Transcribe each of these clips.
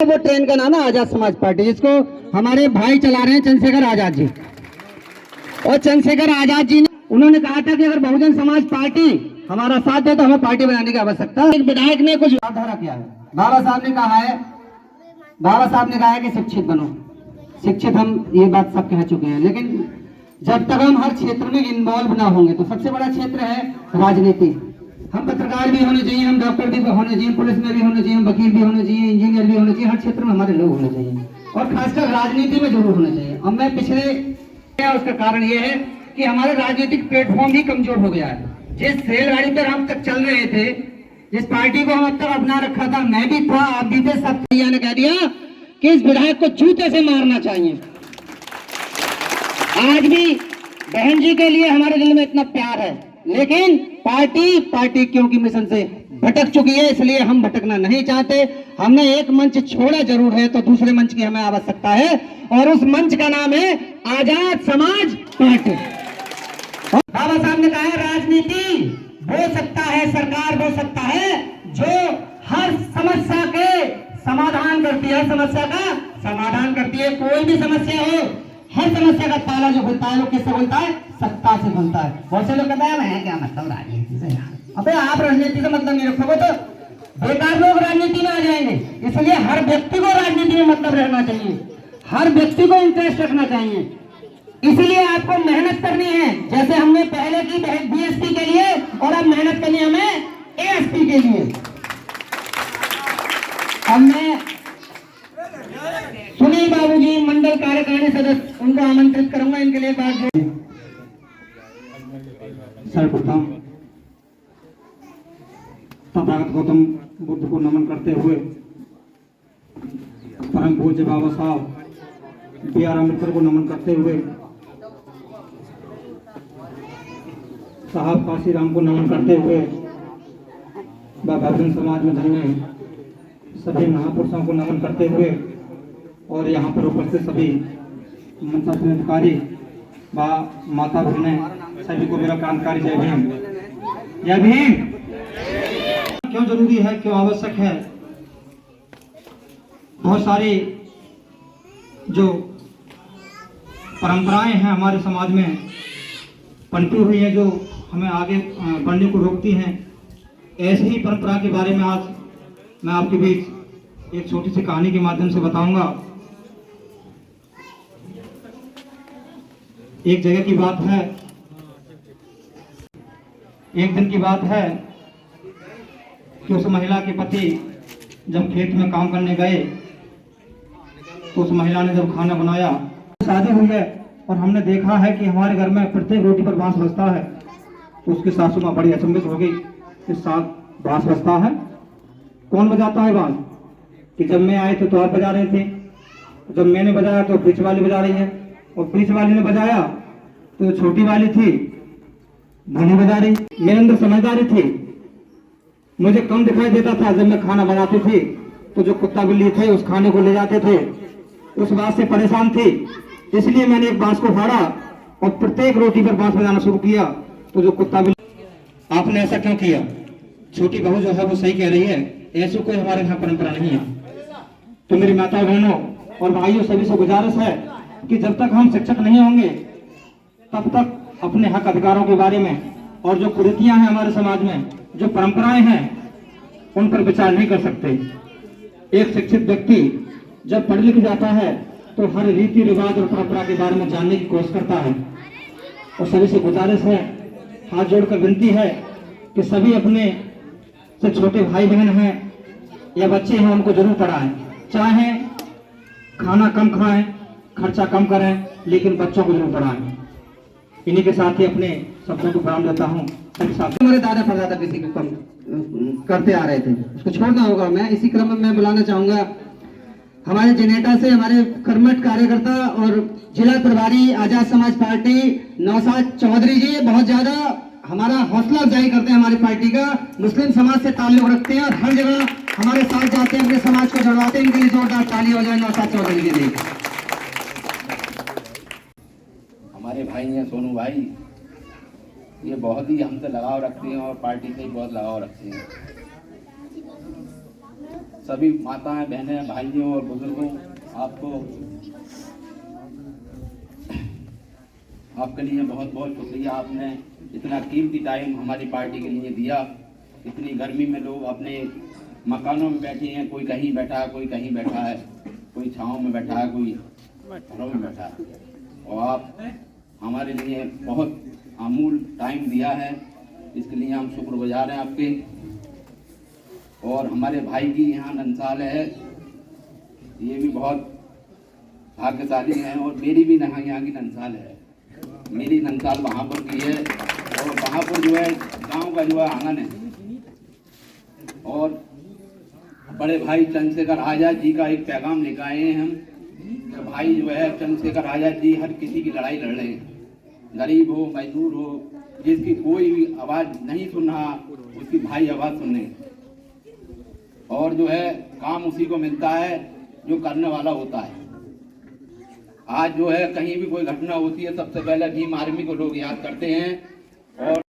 वो ट्रेन का नाम है आजाद समाज पार्टी, जिसको हमारे भाई चला रहे हैं चंद्रशेखर आजाद जी। और चंद्रशेखर आजाद जी ने उन्होंने कहा था कि अगर बहुजन समाज पार्टी हमारा साथ दे तो हमें पार्टी बनाने की आवश्यकता है। एक विधायक ने कुछ धारा किया है। बाबा साहब ने कहा है कि शिक्षित बनो। शिक्षित हम ये बात सब कह चुके हैं, लेकिन जब तक हम हर क्षेत्र में इन्वॉल्व ना होंगे, तो सबसे बड़ा क्षेत्र है राजनीति। हम पत्रकार भी होने चाहिए, हम डॉक्टर भी होने चाहिए, पुलिस में भी होने चाहिए, हम वकील भी होने चाहिए, इंजीनियर भी होने चाहिए। हर क्षेत्र में हमारे लोग होने चाहिए और खासकर राजनीति में जरूर होने चाहिए। अब मैं पिछले उसका कारण ये है कि हमारा राजनीतिक प्लेटफॉर्म ही कमजोर हो गया है। जिस रेलगाड़ी पर हम तक चल रहे थे, जिस पार्टी को हम अब तक अपना रखा था, मैं भी था, आप भी थे, सब ने कह दिया कि इस विधायक को जूते से मारना चाहिए। आज भी बहन जी के लिए हमारे दिल में इतना प्यार है, लेकिन पार्टी क्योंकि मिशन से भटक चुकी है, इसलिए हम भटकना नहीं चाहते। हमने एक मंच छोड़ा जरूर है, तो दूसरे मंच की हमें आवश्यकता है, और उस मंच का नाम है आजाद समाज पार्टी। बाबा साहब ने कहा है, राजनीति हो सकता है, सरकार हो सकता है जो हर समस्या के समाधान करती है, समस्या का समाधान करती है। कोई भी समस्या हो, हर समस्या का ताला जो खुलता है वो किससे खुलता है? सत्ता से खुलता है। बहुत से लोग कहते हैं मैं क्या मतलब राजनीति से यार। अबे आप राजनीति से मतलब नहीं रखोगे तो बेकार लोग राजनीति में आ जाएंगे। इसलिए हर व्यक्ति को राजनीति में मतलब रहना चाहिए, हर व्यक्ति को इंटरेस्ट रखना चाहिए। इसलिए आपको मेहनत करनी है, जैसे हमने पहले की बीएसपी के लिए, और अब मेहनत करनी हमें एएसपी के लिए। अब मैं सुनील बाबू जी मंडल कार्यकारिणी सदस्य, उनको आमंत्रित करूंगा। इनके लिए बात जो सर्वप्रथम तथागत गौतम बुद्ध को नमन करते हुए परम पूज्य बाबा साहब बी आर अम्बेडकर को नमन करते हुए साहब काशीराम को नमन करते हुए बहुजन समाज में धन्य सभी महापुरुषों को नमन करते हुए और यहाँ पर उपस्थित सभी मंत्रालय अधिकारी व माता बहनें सभी को मेरा क्रांतिकारी जय भीम। जय भीम। क्यों जरूरी है, क्यों आवश्यक है? बहुत सारी जो परंपराएं हैं हमारे समाज में पनपी हुई है, जो हमें आगे बढ़ने को रोकती हैं। ऐसी ही परंपरा के बारे में आज मैं आपके बीच एक छोटी सी कहानी के माध्यम से बताऊंगा। एक जगह की बात है, एक दिन की बात है कि उस महिला के पति जब खेत में काम करने गए, तो उस महिला ने जब खाना बनाया, शादी हुई है और हमने देखा है कि हमारे घर में प्रत्येक रोटी पर बांस बजता है। तो उसकी सासू माँ बड़ी अचंभित हो गई कि साथ बांस बजता है, कौन बजाता है बांस? कि जब मैं आए थे तो आप बजा रहे थे, जब मैंने बजाया तो बीच वाली बजा रही है, और बीच वाली ने बजाया तो छोटी वाली थी धनी बजा रही। मेरे अंदर समझदारी थी, मुझे कम दिखाई देता था। जब मैं खाना बनाती थी तो जो कुत्ता बिल्ली थे उस खाने को ले जाते थे, उस बात से परेशान थी। इसलिए मैंने एक बांस को फाड़ा और प्रत्येक रोटी पर बांस बजाना शुरू किया। तो जो कुत्ता बिल्ली, आपने ऐसा क्यों किया? छोटी बहू जो है वो सही कह रही है, ऐसी कोई हमारे यहाँ परंपरा नहीं है। तो मेरी माता बहनों और भाइयों सभी से गुजारिश है कि जब तक हम शिक्षक नहीं होंगे, तब तक अपने हक अधिकारों के बारे में और जो कुरीतियां हैं हमारे समाज में, जो परंपराएं हैं, उन पर विचार नहीं कर सकते। एक शिक्षित व्यक्ति जब पढ़ लिख जाता है तो हर रीति रिवाज और परंपरा के बारे में जानने की कोशिश करता है। और सभी से गुजारिश है, हाथ जोड़कर विनती है कि सभी अपने से छोटे भाई बहन हैं या बच्चे हैं, उनको जरूर पढ़ाएं। चाहे खाना कम खाएं, खर्चा कम करें, लेकिन बच्चों को जरूर पढ़ाएं। इन्हीं के साथ ही अपने शब्दों को प्रारंभ देता हूँ। हमारे दादा परदादा किसी को कम करते आ रहे थे, उसको छोड़ना होगा। मैं इसी क्रम में मैं बुलाना चाहूंगा हमारे जनेता से हमारे कर्मठ कार्यकर्ता और जिला प्रभारी आजाद समाज पार्टी नौशाद चौधरी जी। बहुत ज्यादा हमारा हौसला अफजाई करते हैं, हमारी पार्टी का मुस्लिम समाज से ताल्लुक रखते हैं और हर जगह हमारे साथ जाते हैं, अपने समाज को जुड़वाते हैं। इनके लिए जोरदार ताली हो जाए नौशाद चौधरी के लिए। हमारे भाई हैं सोनू भाई, ये बहुत ही हमसे लगाव रखते हैं और पार्टी से ही बहुत लगाव रखते हैं। सभी माताएं, बहनें, भाइयों और बुजुर्गों, आपके लिए बहुत बहुत शुक्रिया। आपने इतना कीमती टाइम हमारी पार्टी के लिए दिया। इतनी गर्मी में लोग अपने मकानों में बैठे हैं, कोई कहीं बैठा है, कोई कहीं बैठा है, कोई छाँव में बैठा है, कोई घरों में बैठा है, और आप हमारे लिए बहुत अमूल्य टाइम दिया है। इसके लिए हम शुक्रगुजार हैं आपके। और हमारे भाई की यहाँ नंसाल है, ये भी बहुत भाग्यशाली हैं। और मेरी भी यहाँ की नंसाल है, मेरी नंसाल बहापुर की है, और बहापुर जो है गांव का जो है आंगन है। और बड़े भाई चंद्रशेखर आज़ाद जी का एक पैगाम लेकर आए हैं हम, कि भाई जो है चंद्रशेखर आज़ाद जी हर किसी की लड़ाई लड़ रहे हैं, गरीब हो, मजदूर हो, जिसकी कोई भी आवाज़ नहीं सुन रहा, उसकी भाई आवाज़ सुन रहे हैं। और जो है काम उसी को मिलता है जो करने वाला होता है। आज जो है कहीं भी कोई घटना होती है, सबसे पहले भीम आर्मी को लोग याद करते हैं। और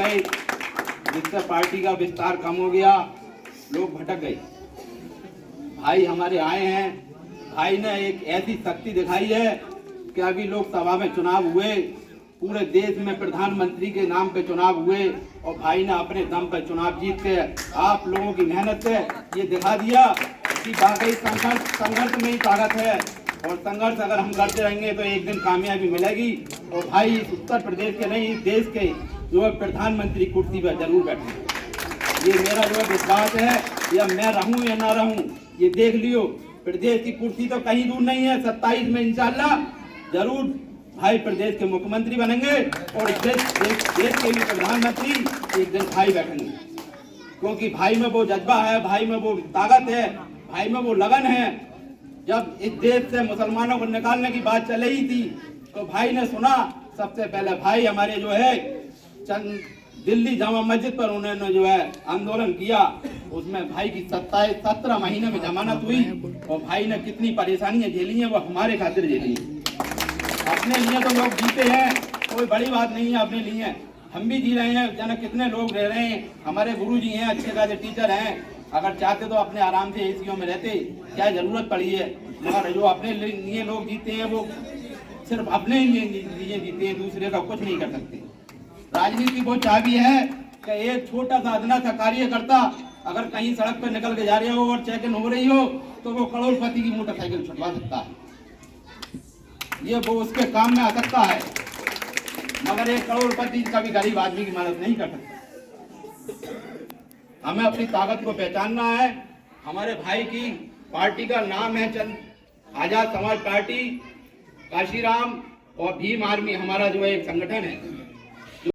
जिससे पार्टी का विस्तार कम हो गया, लोग भटक गए। भाई हमारे आए हैं, भाई ने एक ऐसी शक्ति दिखाई है कि अभी लोकसभा में चुनाव हुए, पूरे देश में प्रधानमंत्री के नाम पे चुनाव हुए, और भाई ने अपने दम पर चुनाव जीत के आप लोगों की मेहनत से ये दिखा दिया कि वाकई संघर्ष में ही ताकत है। और संघर्ष अगर हम करते रहेंगे तो एक दिन कामयाबी मिलेगी। और भाई इस उत्तर प्रदेश के नहीं, इस देश के जो है प्रधानमंत्री कुर्सी पर जरूर बैठे। ये मेरा जो है विश्वास है, या मैं रहूं या ना रहूं, ये देख लियो, प्रदेश की कुर्सी तो कहीं दूर नहीं है। 27 में इंशाल्लाह जरूर भाई प्रदेश के मुख्यमंत्री बनेंगे, और देश के भी प्रधानमंत्री एक दिन भाई बैठेंगे। क्योंकि भाई में वो जज्बा है, भाई में वो ताकत है, भाई में वो लगन है। जब इस देश से मुसलमानों को निकालने की बात चल रही थी, तो भाई ने सुना, सबसे पहले भाई हमारे जो है दिल्ली जामा मस्जिद पर उन्होंने जो है आंदोलन किया। उसमें भाई की 17 महीने में जमानत हुई, और भाई ने कितनी परेशानियां झेली हैं, वो हमारे खातिर झेली हैं। अपने लिए तो लोग जीते हैं, कोई बड़ी बात नहीं है, अपने लिए हम भी जी रहे हैं। जाने कितने लोग रह रहे हैं, हमारे गुरुजी हैं, अच्छे खासे टीचर हैं, अगर चाहते तो अपने आराम से एसीओ में रहते, क्या जरूरत पड़ी है। मगर जो अपने लिए लोग जीते हैं, वो सिर्फ अपने लिए जीते हैं, दूसरे का कुछ नहीं कर सकते। राजनीति वो चाबी है कि एक छोटा सा अदना सा कार्यकर्ता अगर कहीं सड़क पर निकल के जा रहे हो और चेकिंग हो रही हो, तो वो करोड़पति की मोटरसाइकिल छुटवा सकता है, ये वो उसके काम में आ सकता है। मगर एक करोड़पति कभी गरीब आदमी की मदद नहीं कर सकता। हमें अपनी ताकत को पहचानना है। हमारे भाई की पार्टी का नाम है आजाद समाज पार्टी, काशीराम और भीम आर्मी हमारा जो है एक संगठन है।